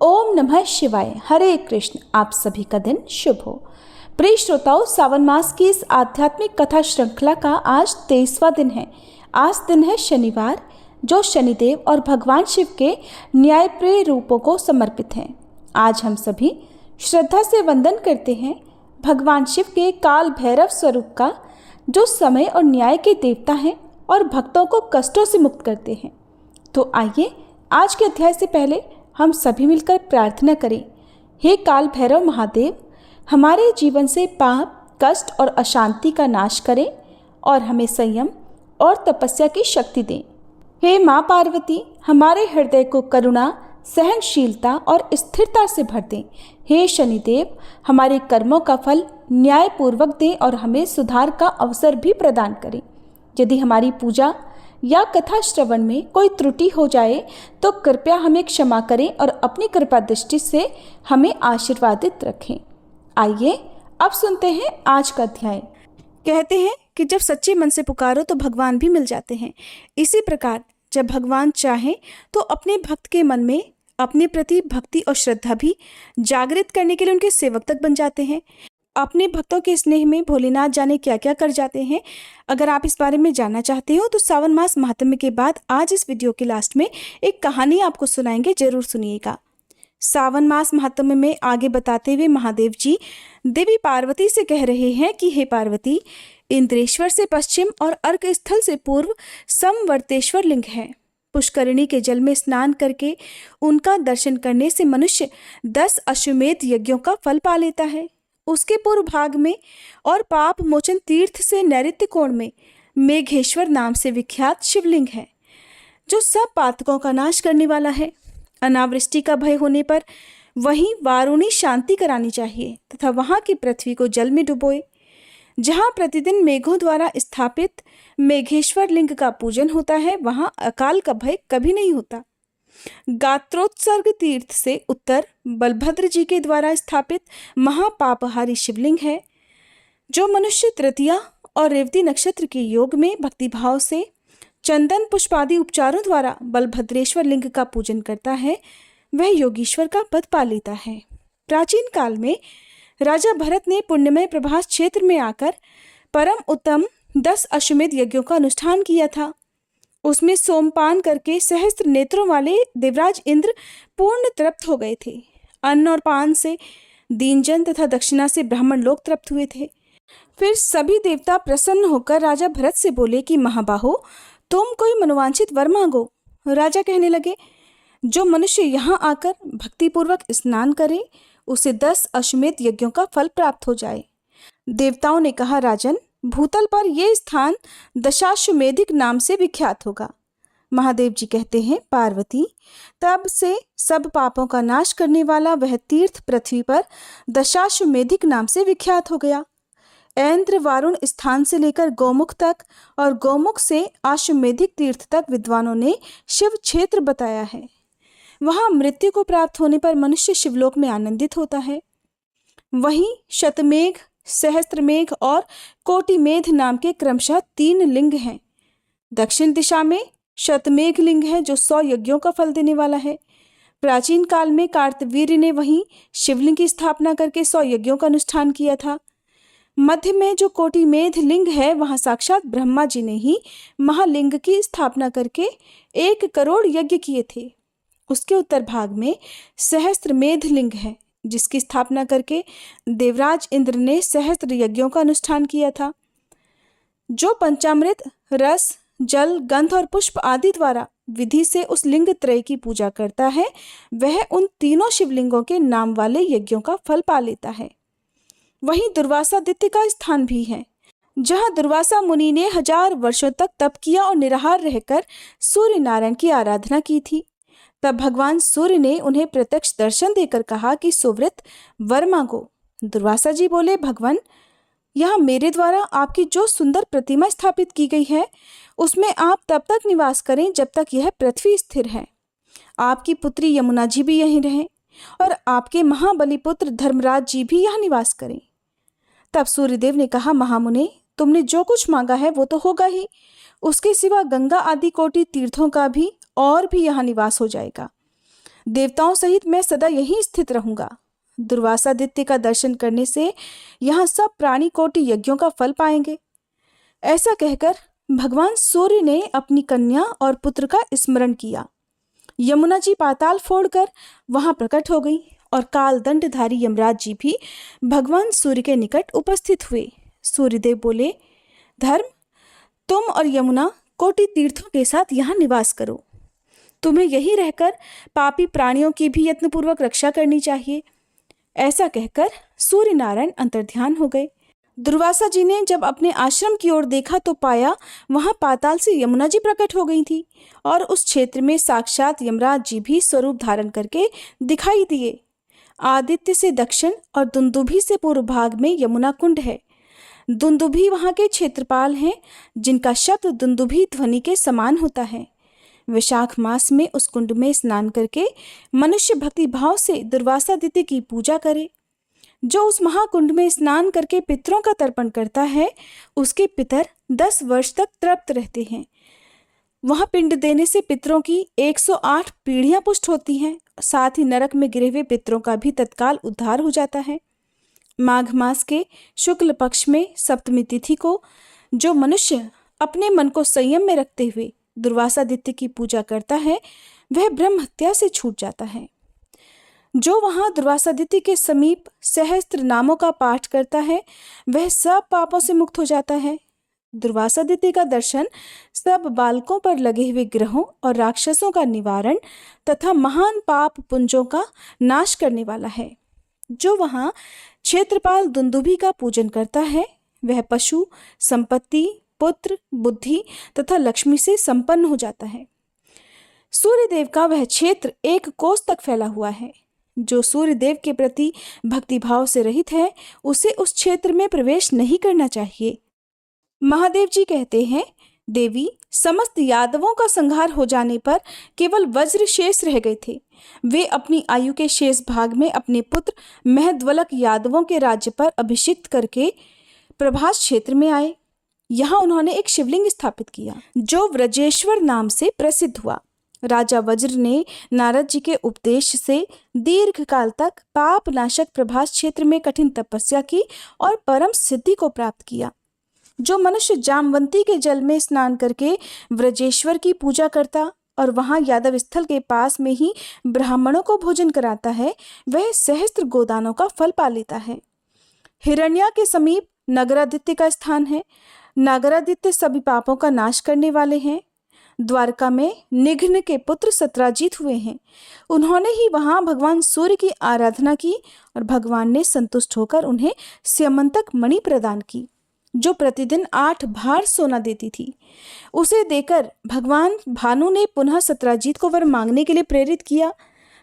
ओम नमः शिवाय। हरे कृष्ण। आप सभी का दिन शुभ हो। प्रिय श्रोताओं, सावन मास की इस आध्यात्मिक कथा श्रृंखला का आज 23वां दिन है। आज दिन है शनिवार, जो शनिदेव और भगवान शिव के न्यायप्रिय रूपों को समर्पित है। आज हम सभी श्रद्धा से वंदन करते हैं भगवान शिव के काल भैरव स्वरूप का, जो समय और न्याय के देवता हैं और भक्तों को कष्टों से मुक्त करते हैं। तो आइए आज के अध्याय से पहले हम सभी मिलकर प्रार्थना करें। हे काल भैरव महादेव, हमारे जीवन से पाप, कष्ट और अशांति का नाश करें और हमें संयम और तपस्या की शक्ति दें। हे माँ पार्वती, हमारे हृदय को करुणा, सहनशीलता और स्थिरता से भर दें। हे शनिदेव, हमारे कर्मों का फल न्यायपूर्वक दें और हमें सुधार का अवसर भी प्रदान करें। यदि हमारी पूजा या कथा श्रवण में कोई त्रुटि हो जाए तो कृपया हमें क्षमा करें और अपनी कृपा दृष्टि से हमें आशीर्वादित रखें। आइए अब सुनते हैं आज का अध्याय। कहते हैं कि जब सच्चे मन से पुकारो तो भगवान भी मिल जाते हैं। इसी प्रकार जब भगवान चाहें तो अपने भक्त के मन में अपने प्रति भक्ति और श्रद्धा भी जागृत करने के लिए उनके सेवक तक बन जाते हैं। अपने भक्तों के स्नेह में भोलेनाथ जाने क्या क्या कर जाते हैं। अगर आप इस बारे में जानना चाहते हो तो सावन मास महात्म्य के बाद आज इस वीडियो के लास्ट में एक कहानी आपको सुनाएंगे, जरूर सुनिएगा। सावन मास महात्म्य में आगे बताते हुए महादेव जी देवी पार्वती से कह रहे हैं कि हे पार्वती, इंद्रेश्वर से पश्चिम और अर्क स्थल से पूर्व समवर्तेश्वर लिंग है। पुष्करिणी के जल में स्नान करके उनका दर्शन करने से मनुष्य 10 अश्वमेध यज्ञों का फल पा लेता है। उसके पूर्व भाग में और पाप मोचन तीर्थ से नैऋत्य कोण में मेघेश्वर नाम से विख्यात शिवलिंग है, जो सब पातकों का नाश करने वाला है। अनावृष्टि का भय होने पर वहीं वारुणी शांति करानी चाहिए तथा वहां की पृथ्वी को जल में डुबोए। जहां प्रतिदिन मेघों द्वारा स्थापित मेघेश्वर लिंग का पूजन होता है, वहां अकाल का भय कभी नहीं होता। गात्रोत्सर्ग तीर्थ से उत्तर बलभद्र जी के द्वारा स्थापित महापापहारी शिवलिंग है, जो मनुष्य तृतीया और रेवती नक्षत्र के योग में भक्तिभाव से चंदन पुष्पादि उपचारों द्वारा बलभद्रेश्वर लिंग का पूजन करता है, वह योगीश्वर का पद पा लेता है। प्राचीन काल में राजा भरत ने पुण्यमय प्रभास क्षेत्र में आकर परम उत्तम 10 अश्वमेध यज्ञों का अनुष्ठान किया था। उसमें सोमपान करके सहस्त्र नेत्रों वाले देवराज इंद्र पूर्ण तृप्त हो गए थे। अन्न और पान से दीनजन तथा दक्षिणा से ब्राह्मण लोग तृप्त हुए थे। फिर सभी देवता प्रसन्न होकर राजा भरत से बोले कि महाबाहो, तुम कोई मनोवांछित वर मांगो। राजा कहने लगे, जो मनुष्य यहाँ आकर भक्तिपूर्वक स्नान करे उसे 10 अश्वमेध यज्ञों का फल प्राप्त हो जाए। देवताओं ने कहा, राजन, भूतल पर यह स्थान दशाश्वमेधिक नाम से विख्यात होगा। महादेव जी कहते हैं, पार्वती, तब से सब पापों का नाश करने वाला वह तीर्थ पृथ्वी पर दशाश्वमेधिक नाम से विख्यात हो गया। ऐन्द्र वारुण स्थान से लेकर गौमुख तक और गौमुख से अश्वमेधिक तीर्थ तक विद्वानों ने शिव क्षेत्र बताया है। वहां मृत्यु को प्राप्त होने पर मनुष्य शिवलोक में आनंदित होता है। वहीं शतमेघ, सहस्त्रमेघ और कोटिमेध नाम के क्रमशः 3 लिंग हैं। दक्षिण दिशा में शतमेघ लिंग है, जो 100 यज्ञों का फल देने वाला है। प्राचीन काल में कार्तवीर्य ने वहीं शिवलिंग की स्थापना करके 100 यज्ञों का अनुष्ठान किया था। मध्य में जो कोटिमेध लिंग है, वहां साक्षात ब्रह्मा जी ने ही महालिंग की स्थापना करके 1 करोड़ यज्ञ किए थे। उसके उत्तर भाग में सहस्त्रमेध लिंग है, जिसकी स्थापना करके देवराज इंद्र ने सहस्त्र यज्ञों का अनुष्ठान किया था। जो पंचामृत, रस, जल, गंध और पुष्प आदि द्वारा विधि से उस लिंग त्रय की पूजा करता है, वह उन तीनों शिवलिंगों के नाम वाले यज्ञों का फल पा लेता है। वहीं दुर्वासादित्य का स्थान भी है, जहां दुर्वासा मुनि ने 1000 वर्षों तक तप किया और निराहार रहकर सूर्य नारायण की आराधना की थी। तब भगवान सूर्य ने उन्हें प्रत्यक्ष दर्शन देकर कहा कि सुव्रत, वर मांगो। दुर्वासा जी बोले, भगवान, यहाँ मेरे द्वारा आपकी जो सुंदर प्रतिमा स्थापित की गई है, उसमें आप तब तक निवास करें जब तक यह पृथ्वी स्थिर है। आपकी पुत्री यमुना जी भी यहीं रहें और आपके महाबली पुत्र धर्मराज जी भी यहाँ निवास करें। तब सूर्यदेव ने कहा, महामुने, तुमने जो कुछ मांगा है वो तो होगा ही, उसके सिवा गंगा आदि कोटि तीर्थों का भी और भी यहाँ निवास हो जाएगा। देवताओं सहित मैं सदा यहीं स्थित रहूंगा। दुर्वासादित्य का दर्शन करने से यहाँ सब प्राणी कोटि यज्ञों का फल पाएंगे। ऐसा कहकर भगवान सूर्य ने अपनी कन्या और पुत्र का स्मरण किया। यमुना जी पाताल फोड़कर वहां प्रकट हो गई और कालदंडधारी यमराज जी भी भगवान सूर्य के निकट उपस्थित हुए। सूर्यदेव बोले, धर्म, तुम और यमुना कोटि तीर्थों के साथ यहाँ निवास करो। तुम्हें यही रहकर पापी प्राणियों की भी यत्नपूर्वक रक्षा करनी चाहिए। ऐसा कहकर सूर्य नारायण अंतर्ध्यान हो गए। दुर्वासा जी ने जब अपने आश्रम की ओर देखा तो पाया वहां पाताल से यमुना जी प्रकट हो गई थी और उस क्षेत्र में साक्षात यमराज जी भी स्वरूप धारण करके दिखाई दिए। आदित्य से दक्षिण और दुंदुभी से पूर्व भाग में यमुना कुंड है। दुंदुभी वहां के क्षेत्रपाल हैं, जिनका शब्द दुंदुभी ध्वनि के समान होता है। वैशाख मास में उस कुंड में स्नान करके मनुष्य भक्ति भाव से दुर्वासादित्य की पूजा करे। जो उस महाकुंड में स्नान करके पितरों का तर्पण करता है, उसके पितर 10 वर्ष तक तृप्त रहते हैं। वहां पिंड देने से पितरों की 108 पीढ़ियां पुष्ट होती हैं। साथ ही नरक में गिरे हुए पितरों का भी तत्काल उद्धार हो जाता है। माघ मास के शुक्ल पक्ष में सप्तमी तिथि को जो मनुष्य अपने मन को संयम में रखते हुए दुर्वासादित्य की पूजा करता है, वह ब्रह्म हत्या से छूट जाता है। जो वहां दुर्वासादित्य के समीप सहस्त्र नामों का पाठ करता है, वह सब पापों से मुक्त हो जाता है। दुर्वासादित्य का दर्शन सब बालकों पर लगे हुए ग्रहों और राक्षसों का निवारण तथा महान पाप पुंजों का नाश करने वाला है। जो वहां क्षेत्रपाल दुंदुभी का पूजन करता है, वह पशु, संपत्ति, पुत्र, बुद्धि तथा लक्ष्मी से संपन्न हो जाता है। सूर्यदेव का वह क्षेत्र 1 कोस तक फैला हुआ है। जो सूर्यदेव के प्रति भक्तिभाव से रहित है, उसे उस क्षेत्र में प्रवेश नहीं करना चाहिए। महादेव जी कहते हैं, देवी, समस्त यादवों का संहार हो जाने पर केवल वज्र शेष रह गए थे। वे अपनी आयु के शेष भाग में अपने पुत्र महद्वलक यादवों के राज्य पर अभिषिक्त करके प्रभास क्षेत्र में आए। यहाँ उन्होंने एक शिवलिंग स्थापित किया, जो व्रजेश्वर नाम से प्रसिद्ध हुआ। राजा वज्र ने नारद जी के उपदेश से दीर्घ काल तक पाप नाशक प्रभास क्षेत्र में कठिन तपस्या की और परम सिद्धि को प्राप्त किया। जो मनुष्य जामवंती के जल में स्नान करके व्रजेश्वर की पूजा करता और वहां यादव स्थल के पास में ही ब्राह्मणों को भोजन कराता है, वह सहस्त्र गोदानों का फल पा लेता है। हिरण्या के समीप नागरादित्य का स्थान है। नागरादित्य सभी पापों का नाश करने वाले हैं। द्वारका में निघ्न के पुत्र सत्राजीत हुए हैं। उन्होंने ही वहां भगवान सूर्य की आराधना की और भगवान ने संतुष्ट होकर उन्हें स्यमंतक मणि प्रदान की, जो प्रतिदिन 8 भार सोना देती थी। उसे देकर भगवान भानु ने पुनः सत्राजीत को वर मांगने के लिए प्रेरित किया।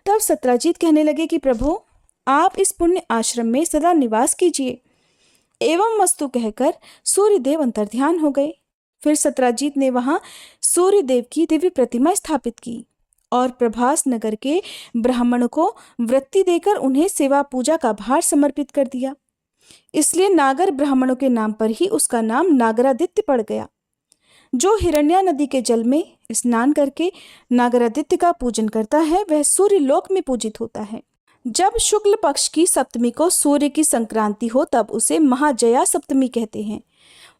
तब सत्राजीत कहने लगे कि प्रभु, आप इस पुण्य आश्रम में सदा निवास कीजिए। एवं वस्तु कहकर सूर्यदेव अंतर्ध्यान हो गए। फिर सत्राजीत ने वहां सूर्यदेव की दिव्य प्रतिमा स्थापित की और प्रभास नगर के ब्राह्मणों को वृत्ति देकर उन्हें सेवा पूजा का भार समर्पित कर दिया। इसलिए नागर ब्राह्मणों के नाम पर ही उसका नाम नागरादित्य पड़ गया। जो हिरण्या नदी के जल में स्नान करके नागरादित्य का पूजन करता है, वह सूर्य लोक में पूजित होता है। जब शुक्ल पक्ष की सप्तमी को सूर्य की संक्रांति हो, तब उसे महाजया सप्तमी कहते हैं।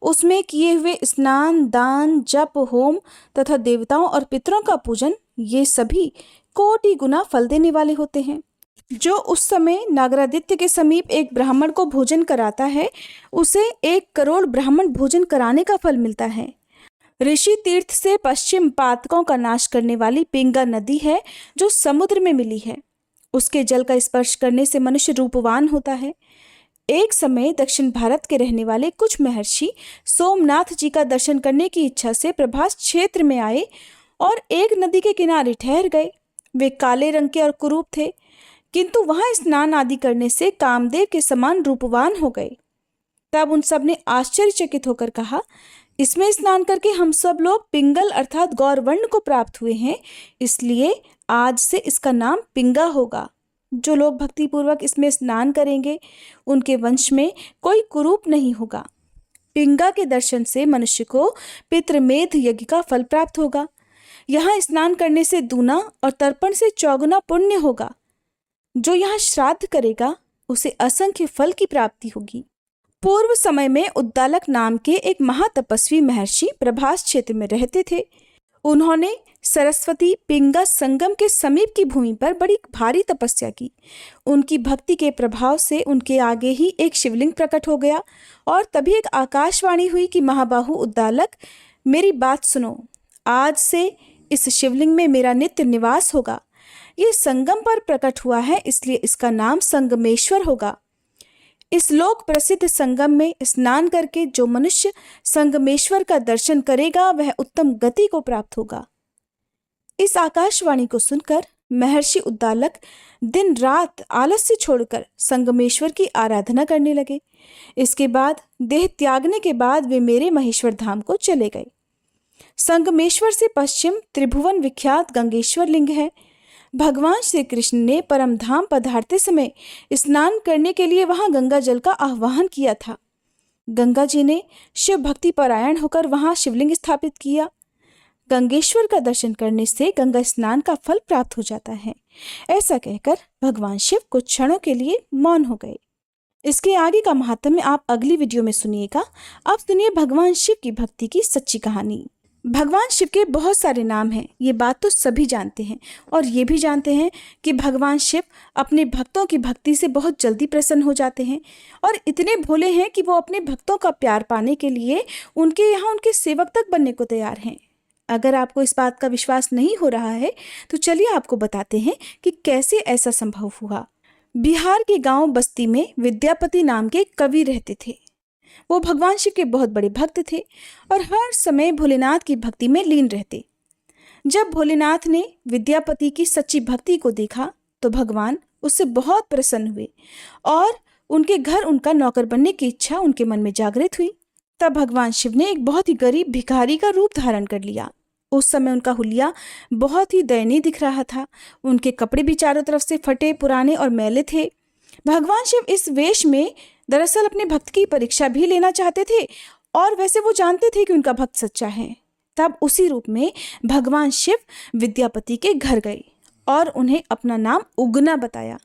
उसमें किए हुए स्नान, दान, जप, होम तथा देवताओं और पितरों का पूजन, ये सभी कोटि गुना फल देने वाले होते हैं। जो उस समय नागरादित्य के समीप एक ब्राह्मण को भोजन कराता है, उसे 1 करोड़ ब्राह्मण भोजन कराने का फल मिलता है। ऋषि तीर्थ से पश्चिम पातकों का नाश करने वाली पिंगा नदी है, जो समुद्र में मिली है। उसके जल का स्पर्श करने से मनुष्य रूपवान होता है। एक समय दक्षिण भारत के रहने वाले कुछ महर्षि सोमनाथ जी का दर्शन करने की इच्छा से प्रभास क्षेत्र में आए और एक नदी के किनारे ठहर गए। वे काले रंग के और कुरूप थे, किंतु वहां स्नान आदि करने से कामदेव के समान रूपवान हो गए। तब उन सब ने आश्चर्यचकित होकर कहा, इसमें स्नान करके हम सब लोग पिंगल अर्थात गौरवर्ण को प्राप्त हुए हैं, इसलिए आज से इसका नाम पिंगा होगा। जो लोग भक्तिपूर्वक इसमें स्नान करेंगे, उनके वंश में कोई कुरूप नहीं होगा। पिंगा के दर्शन से मनुष्य को पितृमेध यज्ञ का फल प्राप्त होगा। यहाँ स्नान करने से दूना और तर्पण से चौगुना पुण्य होगा। जो यहाँ श्राद्ध करेगा उसे असंख्य फल की प्राप्ति होगी। पूर्व समय में उद्दालक नाम के एक महातपस्वी महर्षि प्रभास क्षेत्र में रहते थे। उन्होंने सरस्वती पिंगा संगम के समीप की भूमि पर बड़ी भारी तपस्या की। उनकी भक्ति के प्रभाव से उनके आगे ही एक शिवलिंग प्रकट हो गया और तभी एक आकाशवाणी हुई कि महाबाहु उद्दालक, मेरी बात सुनो। आज से इस शिवलिंग में मेरा नित्य निवास होगा। ये संगम पर प्रकट हुआ है, इसलिए इसका नाम संगमेश्वर होगा। इस लोक प्रसिद्ध संगम में स्नान करके जो मनुष्य संगमेश्वर का दर्शन करेगा वह उत्तम गति को प्राप्त होगा। इस आकाशवाणी को सुनकर महर्षि उद्दालक दिन रात आलस्य छोड़कर संगमेश्वर की आराधना करने लगे। इसके बाद देह त्यागने के बाद वे मेरे महेश्वर धाम को चले गए। संगमेश्वर से पश्चिम त्रिभुवन विख्यात गंगेश्वर लिंग है। भगवान श्री कृष्ण ने परम धाम पधारते समय स्नान करने के लिए वहां गंगा जल का आह्वान किया था। गंगा जी ने शिव भक्ति परायण होकर वहां शिवलिंग स्थापित किया। गंगेश्वर का दर्शन करने से गंगा स्नान का फल प्राप्त हो जाता है। ऐसा कहकर भगवान शिव कुछ क्षणों के लिए मौन हो गए। इसके आगे का महात्म्य आप अगली वीडियो में सुनिएगा। अब सुनिए भगवान शिव की भक्ति की सच्ची कहानी। भगवान शिव के बहुत सारे नाम हैं, ये बात तो सभी जानते हैं और ये भी जानते हैं कि भगवान शिव अपने भक्तों की भक्ति से बहुत जल्दी प्रसन्न हो जाते हैं और इतने भोले हैं कि वो अपने भक्तों का प्यार पाने के लिए उनके यहाँ उनके सेवक तक बनने को तैयार हैं। अगर आपको इस बात का विश्वास नहीं हो रहा है तो चलिए आपको बताते हैं कि कैसे ऐसा संभव हुआ। बिहार के गांव बस्ती में विद्यापति नाम के कवि रहते थे। वो भगवान शिव के बहुत बड़े भक्त थे और हर समय भोलेनाथ की भक्ति में लीन रहते। जब भोलेनाथ ने विद्यापति की सच्ची भक्ति को देखा तो भगवान उससे बहुत प्रसन्न हुए और उनके घर उनका नौकर बनने की इच्छा उनके मन में जागृत हुई। तब भगवान शिव ने एक बहुत ही गरीब भिखारी का रूप धारण कर लिया। उस समय उनका हुलिया बहुत ही दयनीय दिख रहा था। उनके कपड़े भी चारों तरफ से फटे पुराने और मैले थे। भगवान शिव इस वेश में दरअसल अपने भक्त की परीक्षा भी लेना चाहते थे और वैसे वो जानते थे कि उनका भक्त सच्चा है। तब उसी रूप में भगवान शिव विद्यापति के घर गए और उन्हें अपना नाम उगना बताया।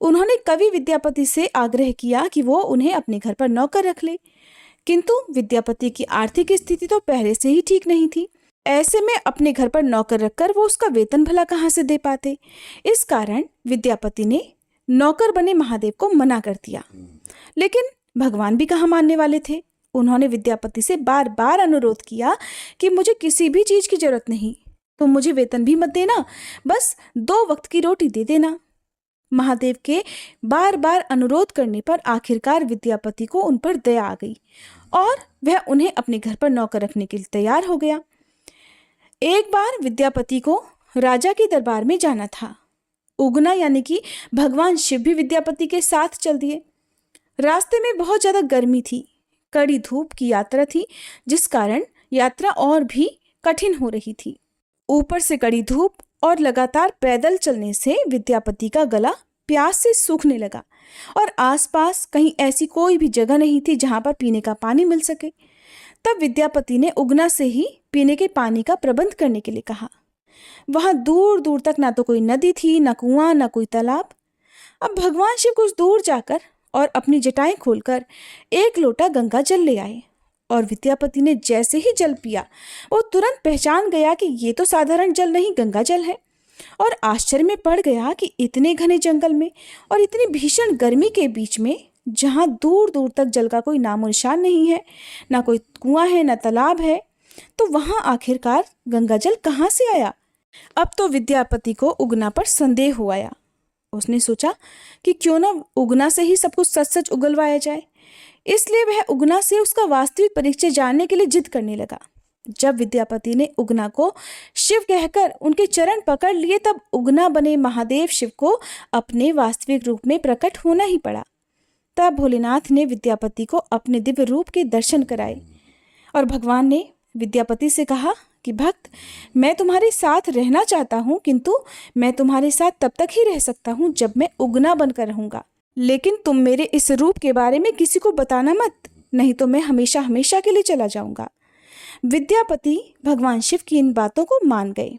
उन्होंने कवि विद्यापति से आग्रह किया कि वो उन्हें अपने घर पर नौकर रख ले, किंतु विद्यापति की आर्थिक स्थिति तो पहले से ही ठीक नहीं थी। ऐसे में अपने घर पर नौकर रखकर वो उसका वेतन भला कहाँ से दे पाते। इस कारण विद्यापति ने नौकर बने महादेव को मना कर दिया। लेकिन भगवान भी कहाँ मानने वाले थे। उन्होंने विद्यापति से बार बार अनुरोध किया कि मुझे किसी भी चीज की जरूरत नहीं, तुम मुझे वेतन भी मत देना, बस 2 वक्त की रोटी दे देना। महादेव के बार बार अनुरोध करने पर आखिरकार विद्यापति को उन पर दया आ गई और वह उन्हें अपने घर पर नौकर रखने के लिए तैयार हो गया। एक बार विद्यापति को राजा के दरबार में जाना था। उगना यानी कि भगवान शिव भी विद्यापति के साथ चल दिए। रास्ते में बहुत ज्यादा गर्मी थी, कड़ी धूप की यात्रा थी, जिस कारण यात्रा और भी कठिन हो रही थी। ऊपर से कड़ी धूप और लगातार पैदल चलने से विद्यापति का गला प्यास से सूखने लगा और आसपास कहीं ऐसी कोई भी जगह नहीं थी जहां पर पीने का पानी मिल सके। तब विद्यापति ने उगना से ही पीने के पानी का प्रबंध करने के लिए कहा। वहां दूर दूर तक ना तो कोई नदी थी, ना कुआं, ना कोई तालाब। अब भगवान शिव कुछ दूर जाकर और अपनी जटाएं खोलकर 1 लोटा गंगा जल ले आए और विद्यापति ने जैसे ही जल पिया वो तुरंत पहचान गया कि ये तो साधारण जल नहीं, गंगा जल है, और आश्चर्य में पड़ गया कि इतने घने जंगल में और इतनी भीषण गर्मी के बीच में, जहां दूर दूर तक जल का कोई नामो निशान नहीं है, ना कोई कुआं है, ना तालाब है, तो वहां आखिरकार गंगा जल कहाँ से आया। अब तो विद्यापति को उगना पर संदेह हो आया। उसने सोचा कि क्यों ना उगना से ही सब कुछ सच सच उगलवाया जाए। इसलिए वह उगना से उसका वास्तविक परिचय जानने के लिए जिद करने लगा। जब विद्यापति ने उगना को शिव कहकर उनके चरण पकड़ लिए, तब उगना बने महादेव शिव को अपने वास्तविक रूप में प्रकट होना ही पड़ा। तब भोलेनाथ ने विद्यापति को अपने दिव्य रूप के दर्शन कराए और भगवान ने विद्यापति से कहा कि भक्त, मैं तुम्हारे साथ रहना चाहता हूँ, किंतु मैं तुम्हारे साथ तब तक ही रह सकता हूँ जब मैं उगना बनकर रहूंगा। लेकिन तुम मेरे इस रूप के बारे में किसी को बताना मत, नहीं तो मैं हमेशा हमेशा के लिए चला जाऊंगा। विद्यापति भगवान शिव की इन बातों को मान गए।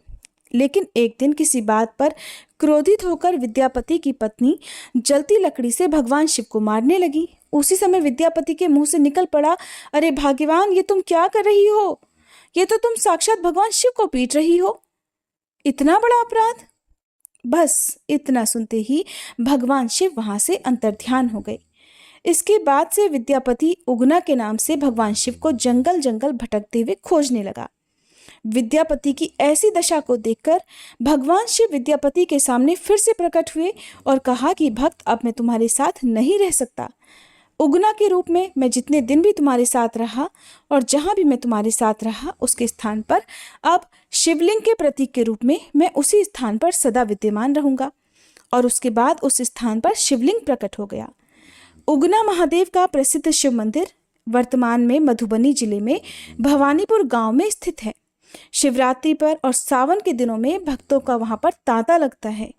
लेकिन एक दिन किसी बात पर क्रोधित होकर विद्यापति की पत्नी जलती लकड़ी से भगवान शिव को मारने लगी। उसी समय विद्यापति के मुंह से निकल पड़ा, अरे भाग्यवान, ये तुम क्या कर रही हो? ये तो तुम साक्षात भगवान शिव को पीट रही हो। इतना बड़ा अपराध! बस इतना सुनते ही भगवान शिव वहां से अंतर्ध्यान हो गए। इसके बाद से विद्यापति उगना के नाम से भगवान शिव को जंगल जंगल भटकते हुए खोजने लगा। विद्यापति की ऐसी दशा को देखकर भगवान शिव विद्यापति के सामने फिर से प्रकट हुए और कहा कि भक्त, अब मैं तुम्हारे साथ नहीं रह सकता। उगना के रूप में मैं जितने दिन भी तुम्हारे साथ रहा और जहां भी मैं तुम्हारे साथ रहा, उसके स्थान पर अब शिवलिंग के प्रतीक के रूप में मैं उसी स्थान पर सदा विद्यमान रहूंगा। और उसके बाद उस स्थान पर शिवलिंग प्रकट हो गया। उगना महादेव का प्रसिद्ध शिव मंदिर वर्तमान में मधुबनी जिले में भवानीपुर गांव में स्थित है। शिवरात्रि पर और सावन के दिनों में भक्तों का वहां पर तांता लगता है।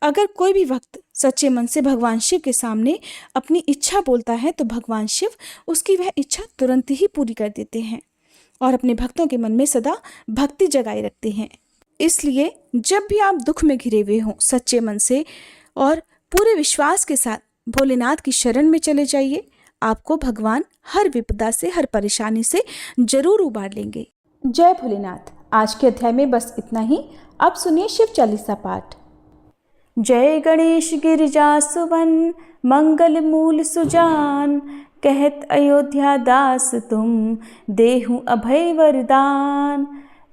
अगर कोई भी भक्त सच्चे मन से भगवान शिव के सामने अपनी इच्छा बोलता है तो भगवान शिव उसकी वह इच्छा तुरंत ही पूरी कर देते हैं और अपने भक्तों के मन में सदा भक्ति जगाए रखते हैं। इसलिए जब भी आप दुख में घिरे हुए हों, सच्चे मन से और पूरे विश्वास के साथ भोलेनाथ की शरण में चले जाइए। आपको भगवान हर विपदा से, हर परेशानी से जरूर उबार लेंगे। जय भोलेनाथ। आज के अध्याय में बस इतना ही। अब सुनिए शिव चालीसा पाठ। जय गणेश गिरिजा सुवन, मंगल मूल सुजान, कहत अयोध्या दास तुम, देहु अभय वरदान।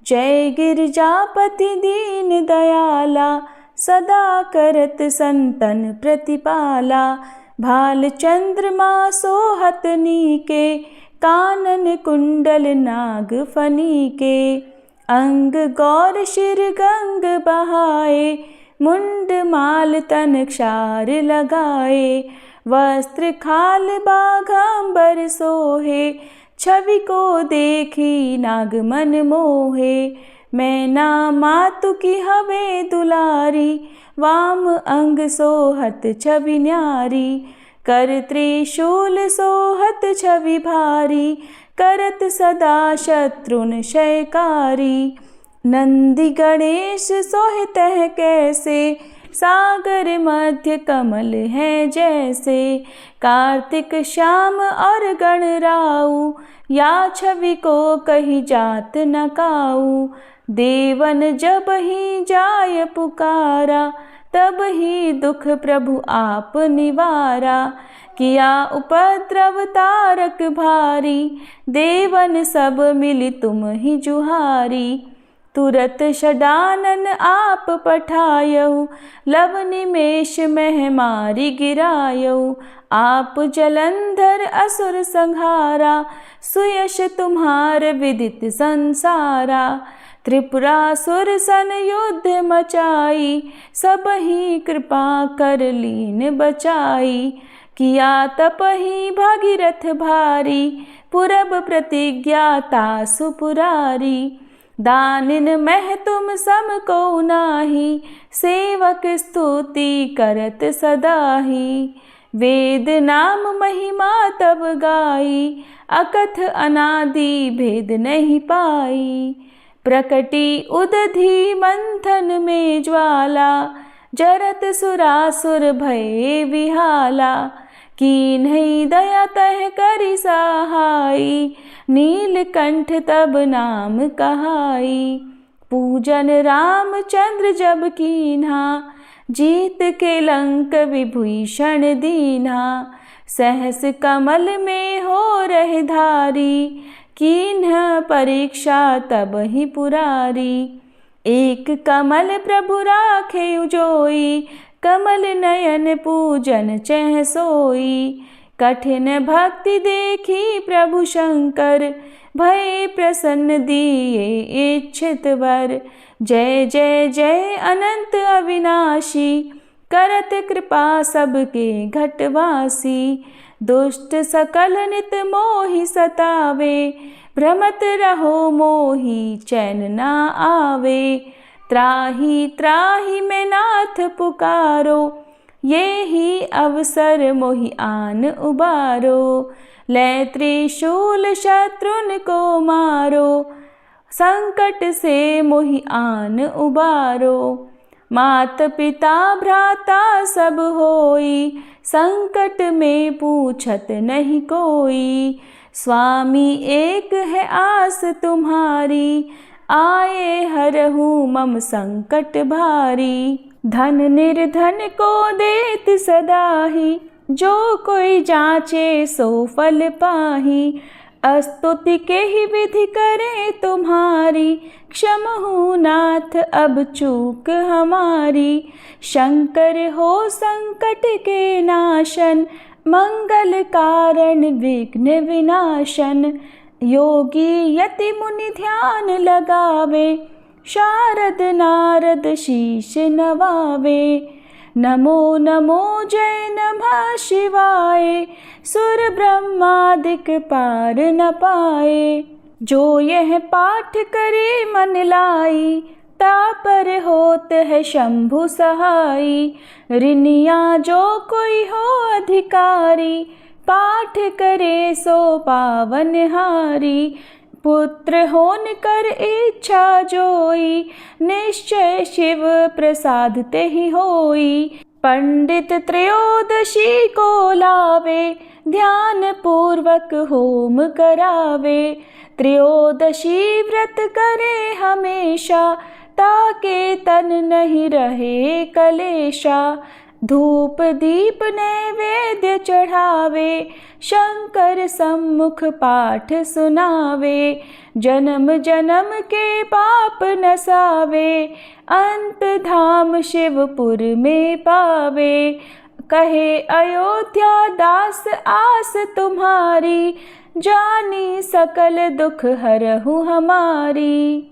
जय गिरिजापति दीन दयाला, सदा करत संतन प्रतिपाला। भाल चंद्रमा सोहत नीके, कानन कुंडल नाग फनी के। अंग गौर शिर गंग बहाए, मुंड माल तन क्षार लगाए। वस्त्र खाल बाघांबर सोहे, छवि को देखी नाग मन मोहे। मैना मातु की हवे दुलारी, वाम अंग सोहत छवि न्यारी। कर त्रिशूल सोहत छवि भारी, करत सदा शत्रुन क्षयकारी। नंदी गणेश सोहितः कैसे, सागर मध्य कमल है जैसे। कार्तिक श्याम और गणराऊ, या छवि को कही जात न काऊ। देवन जब ही जाय पुकारा, तब ही दुख प्रभु आप निवारा। किया उपद्रव तारक भारी, देवन सब मिली तुम ही जुहारी। तुरत षडानन आप पठायऊ, लव निमेष मह मारी गिरायऊ। आप जलंधर असुर संहारा, सुयश तुम्हार विदित संसारा। त्रिपुरासुर सन युद्ध मचाई, सब ही कृपा कर लीन बचाई। किया तपहि भागीरथ भारी, पुरब प्रतिज्ञा तासु पुरारी। दानिन मह तुम सम को नाही, सेवक स्तुति करत सदाही। वेद नाम महिमा तब गाई, अकथ अनादि भेद नहीं पाई। प्रकटी उदधि मंथन में ज्वाला, जरत सुरासुर भये विहाला। कीन्ही दया तह करि सहाई, नीलकंठ तब नाम कहाई। पूजन रामचंद्र जब कीन्हा, जीत के लंक विभीषण दीन्हा। सहस कमल में हो रहे धारी, कीन्ह परीक्षा तब ही पुरारी। एक कमल प्रभु राखे उजोई, कमल नयन पूजन चह सोई। कठिन भक्ति देखी प्रभु शंकर, भय प्रसन्न दिए इच्छित वर। जय जय जय अनंत अविनाशी, करत कृपा सबके घटवासी। दुष्ट सकल नित मोहि सतावे, भ्रमत रहो मोहि चैन ना आवे। त्राहि त्राहि मैं नाथ पुकारो, ये ही अवसर मोहि आन उबारो, ले त्रिशूल शत्रुन को मारो, संकट से मोहि आन उबारो। मात पिता भ्राता सब होई, संकट में पूछत नहीं कोई। स्वामी एक है आस तुम्हारी, आए हरहु मम संकट भारी। धन निर्धन को देत सदाही, जो कोई जाचे सो फल पाही। स्तुति के ही विधि करे तुम्हारी, क्षमहु नाथ अब चूक हमारी। शंकर हो संकट के नाशन, मंगल कारण विघ्न विनाशन। योगी यति मुनि ध्यान लगावे, शारद नारद शीश नवावे। नमो नमो जय नमः शिवाय, सुर ब्रह्मादिक पार न पाए। जो यह पाठ करे मन लाई, तापर होत है शंभु सहाई। ऋनिया जो कोई हो अधिकारी, पाठ करे सो पावन हारी। पुत्र होन कर इच्छा जोई, निश्चय शिव प्रसाद ते ही होई। पंडित त्रयोदशी को लावे, ध्यान पूर्वक होम करावे। त्रयोदशी व्रत करे हमेशा, ताके तन नहीं रहे कलेशा। धूप दीप नैवेद्य चढ़ावे, शंकर सम्मुख पाठ सुनावे। जन्म जन्म के पाप नसावे, अंत धाम शिवपुर में पावे। कहे अयोध्या दास आस तुम्हारी, जानी सकल दुख हरहु हमारी।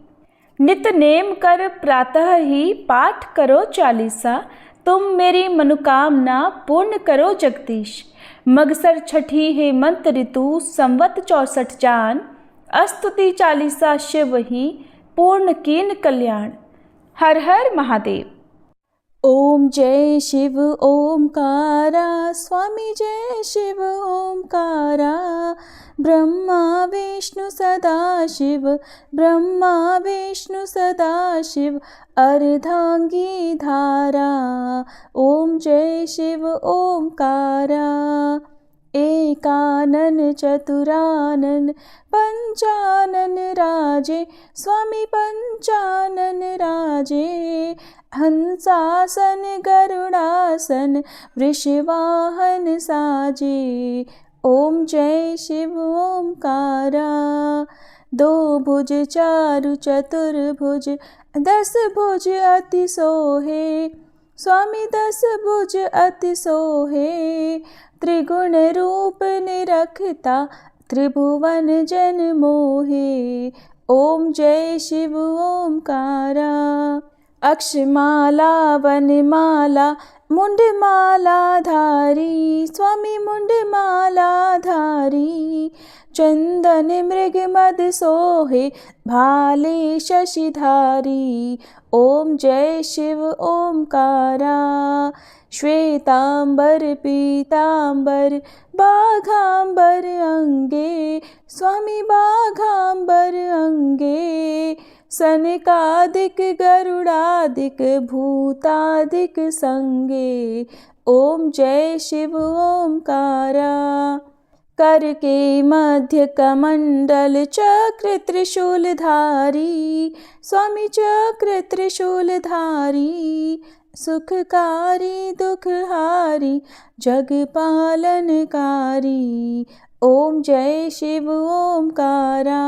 नित नेम कर प्रातः ही पाठ करो चालीसा, तुम मेरी मनोकामना पूर्ण करो जगदीश। मगसर छठी हेमंत ऋतु संवत 64 जान, स्तुति चालीसा शिव ही पूर्ण कीन कल्याण। हर हर महादेव। ओम जय शिव ओमकारा, स्वामी जय शिव ओमकारा। ब्रह्मा विष्णु सदा शिव, ब्रह्मा विष्णु सदा शिव। अर्धांगी धारा, ओम जय शिव ओमकारा। एकानन चतुरानन पंचानन राजे, स्वामी पंचानन राजे। हंसासन गरुड़ासन वृषवाहन साजे, ओम जय शिव ओमकारा। दो भुज चारु चतुर्भुज, 10 भुज अति सोहे, स्वामी 10 भुज अति सोहे। त्रिगुण रूप निरखता, त्रिभुवन जन मोहे, ओम जय शिव ओमकारा। अक्षमाला वनमाला मुंडमाला धारी, स्वामी मुंडमाला धारी। चंदन मृग मद सोहे, भाले शशिधारी, ओम जय शिव ओमकारा। श्वेतांबर पीतांबर बाघांबर अंगे, स्वामी बाघांबर अंगे। सनकादिक गरुड़ादिक भूतादिक संगे, ओम जय शिव ओमकारा। कर के मध्य कमंडल चक्र त्रिशूलधारी, स्वामी चक्र त्रिशूलधारी। सुखकारी दुखहारी जग पालनकारी, ओम जय शिव ओमकारा।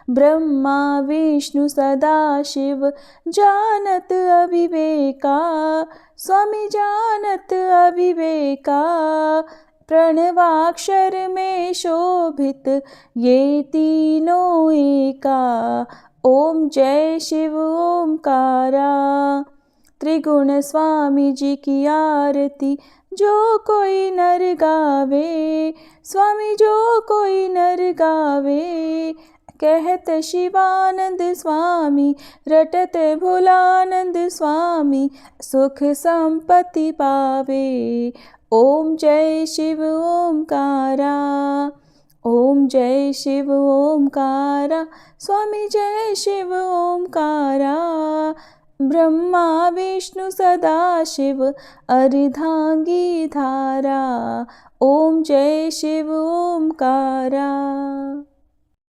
ब्रह्मा विष्णु सदा शिव जानत अविवेका, स्वामी जानत अविवेका। प्रणवाक्षर में शोभित ये तीनों एका, ओम जय शिव ओमकारा। त्रिगुण स्वामी जी की आरती जो कोई नर गावे, स्वामी जो कोई नर गावे। कहत शिवानंद स्वामी, रटत भोलानंद स्वामी, सुख संपत्ति पावे। ओम जय शिव ओमकारा, ओम जय शिव ओमकारा, स्वामी जय शिव ओमकारा। ब्रह्मा विष्णु सदाशिव, अर्धांगी धारा, ओम जय शिव ओमकारा।